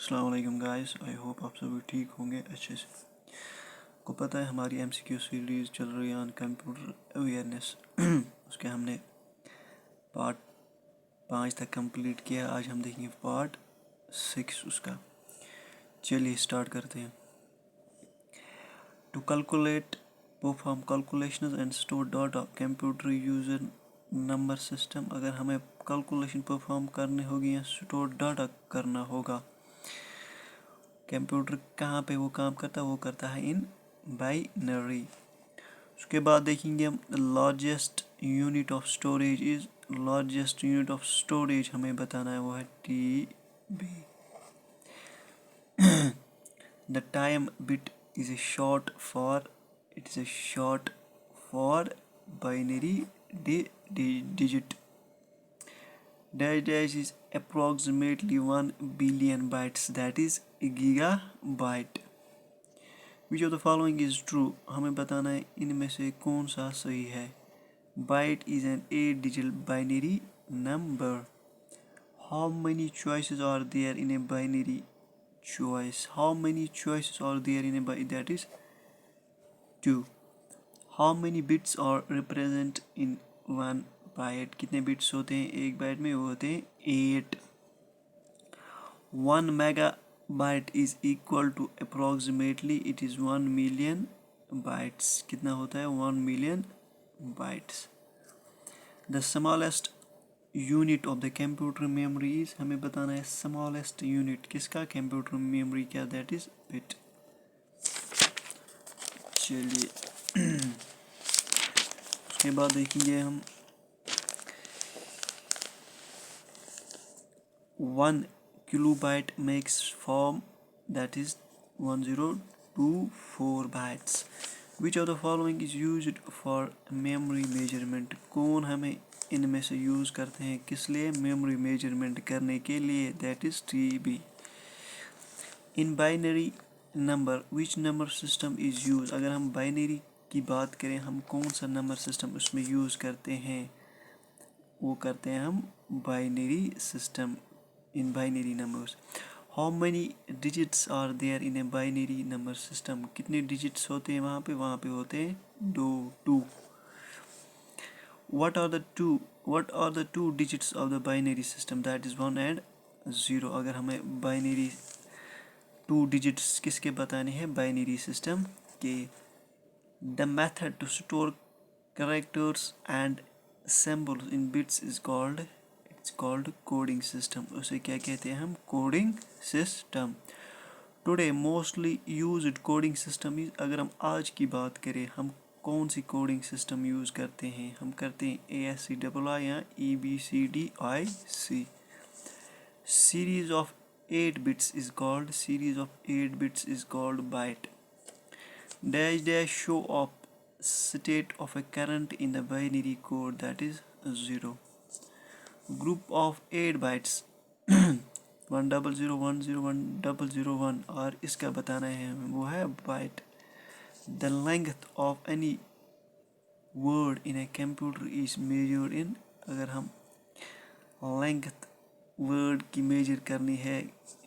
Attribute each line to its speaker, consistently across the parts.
Speaker 1: अस्सलाम वालेकुम guys, I hope आप सभी ठीक होंगे अच्छे से। को पता है हमारी एमसीक्यू सीरीज़ चल रही है ऑन कंप्यूटर अवेयरनेस। उसके हमने पार्ट 5 तक कंप्लीट किया। आज हम देखेंगे पार्ट 6 उसका। चलिए स्टार्ट करते हैं। To calculate perform calculations and store data computer user number system. अगर हमें कैलकुलेशन परफॉर्म करनी होगी या स्टोर डाटा करना होगा, कंप्यूटर कहाँ पे वो काम करता है, वो करता है इन बाइनरी। उसके बाद देखेंगे हम largest unit of storage is. Largest unit of storage हमें बताना है, वो है TB। The time bit is a short for it is a short for binary digit. Dash dash is approximately 1 billion bytes, that is a gigabyte. Which of the following is true? हमें बताना है इनमें से कौन सा सही है। Byte is an 8-digit binary number. How many choices are there in a binary choice? How many choices are there in a binary? That is 2. How many bits are represent in one byte? कितने bits होते हैं एक bite में? वो होते हैं 8. 1 megabyte is equal to approximately it is 1 million bytes. कितना होता है? 1 million bytes. The smallest unit of the computer memory is, हमें बताना है smallest unit किसका? कंप्यूटर मेमोरी क्या? that is bit. चलिए उसके बाद देखेंगे हम 1 kilobyte makes form, that is 1024 bytes. Which of the following is used for memory measurement? कौन हमें इनमें से यूज करते हैं किस लिए? मेमोरी मेजरमेंट करने के लिए, that is TB. In binary number which number system is used? अगर हम बाइनरी की बात करें, हम कौन सा नंबर सिस्टम उसमें यूज करते हैं? वो करते हैं हम binary system in binary numbers. How many digits are there in a binary number system? कितने digits होते हैं वहाँ पे होते हैं 2. What are the two digits of the binary system? That is 1 and 0. अगर हमें binary 2 digits किसके बताने हैं binary system के? The method to store characters and symbols in bits is called, it's called coding system. उसे क्या कहते हैं हम? coding system. Today mostly used coding system is, अगर हम आज की बात करें, हम कौन सी कोडिंग सिस्टम यूज करते हैं? हम करते हैं ASCII या EBCDIC. Series of 8 bits is called, series of 8 bits is called byte. Dash dash show up state of a current in the binary code, that is 0. Group of 8 bytes 100100101 और इसका बताना है हमें, वो है byte. The length of any word in a computer is measured in, अगर हम length word की मेजर करनी है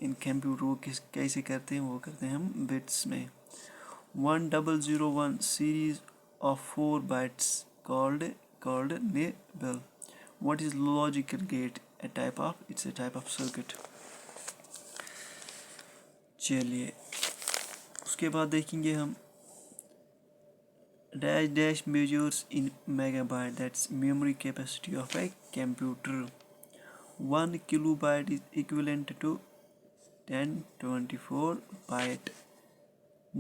Speaker 1: इन कंप्यूटर, वो कैसे करते हैं? वो करते हैं हम बिट्स में. 1001 series of 4 bytes called nibble. What is logical gate? It's a type of circuit. चलिए उसके बाद देखेंगे हम dash dash measures in megabyte, that's memory capacity of a computer. 1 kilobyte is equivalent to 1024 byte.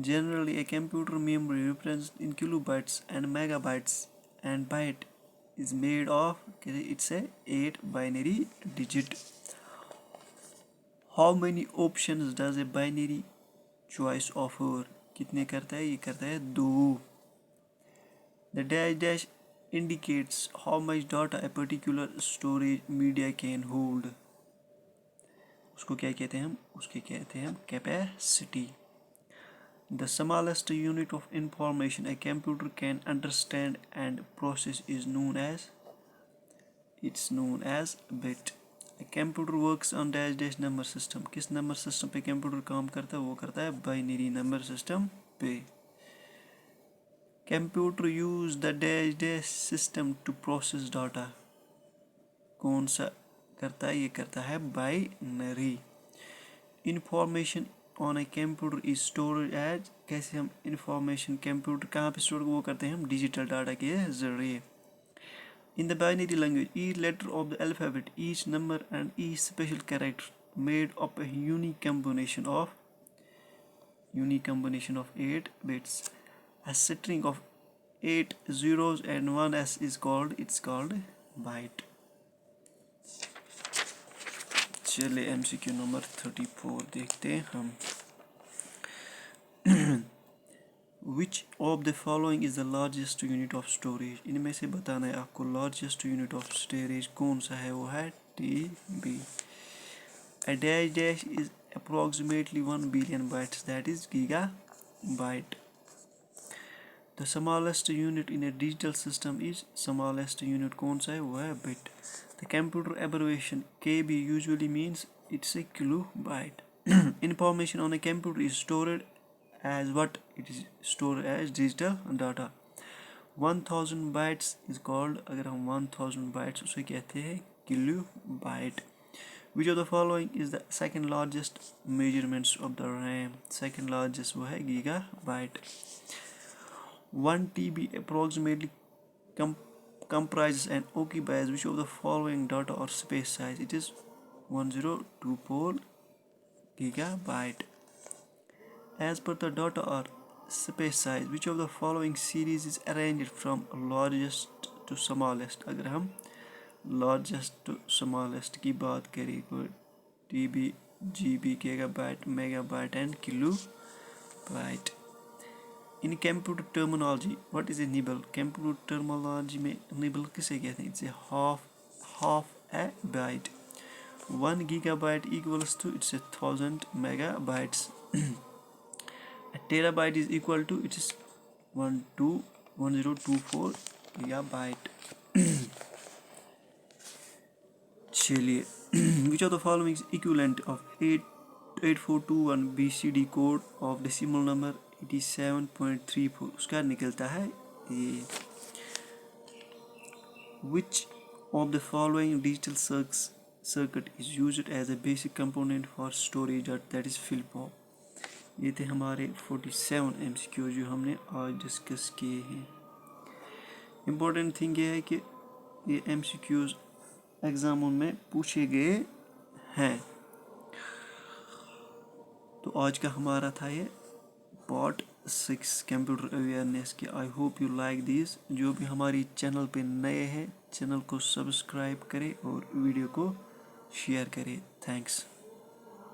Speaker 1: Generally, a computer memory represents in kilobytes and megabytes, and byte is made of, it's a 8 binary digit. How many options does a binary choice offer? कितने करता है? ये करता है 2. The dash dash indicates how much data a particular storage media can hold. उसको क्या कहते हैं हम? उसके कहते हैं हम capacity. The smallest unit of information a computer can understand and process is known as, it's known as bit. Computer works on dash dash number system, किस नंबर सिस्टम पे कंप्यूटर काम करता है, वो करता है बाइनरी नंबर सिस्टम पे। Computer use the dash dash system to process data, कौन सा करता है, ये करता है binary. Information on a computer is stored as, कैसे हम इंफॉर्मेशन कंप्यूटर कहाँ पे स्टोर वो करते हैं हम डिजिटल डाटा के जरिए। In the binary language, each letter of the alphabet, each number and each special character made up a unique combination of 8 bits. A string of 8 zeros and 1 s is called byte. चलिए MCQ number 34 देखते हैं हम। Which of the following is the largest unit of storage? इनमें से बताना है आपको largest unit of storage कौन सा है, वो है TB. A dash dash is approximately 1 billion bytes, that is gigabyte. The smallest unit in a digital system is, smallest unit कौन सा है, वो है bit. The computer abbreviation KB usually means it's a kilobyte. Information on a computer is stored as what? It is stored as digital data. 1000 bytes is called, अगर हम 1000 bytes उसे कहते हैं kilobyte. Which of the following is the second largest measurements of the RAM? Second largest वो है gigabyte. 1 TB approximately comprises and occupies which of the following data or space size? It is 1024 gigabyte. As per the data or space size, which of the following series is arranged from largest to smallest? अगर हम largest to smallest की बात करें तो TB, GB, gigabyte, megabyte and kilobyte. In computer terminology, what is a nibble? Computer terminology में nibble किसे कहते हैं? It's a half a byte. 1 gigabyte equals to, it's 1000 megabytes. A terabyte is equal to, it is 1024 gigabyte. चलिए, which of the following is equivalent of 8421 BCD code of decimal number 87.34? उसका निकलता है ये। Which of the following digital circuit is used as a basic component for storage, that is flip-flop? ये थे हमारे 47 MCQ जो हमने आज डिस्कस किए हैं। इम्पोर्टेंट थिंग ये है कि ये MCQs एग्ज़ामों में पूछे गए हैं। तो आज का हमारा था ये पार्ट 6 कंप्यूटर अवेयरनेस की। I hope you like this. जो भी हमारी चैनल पे नए हैं, चैनल को सब्सक्राइब करें और वीडियो को शेयर करें। थैंक्स।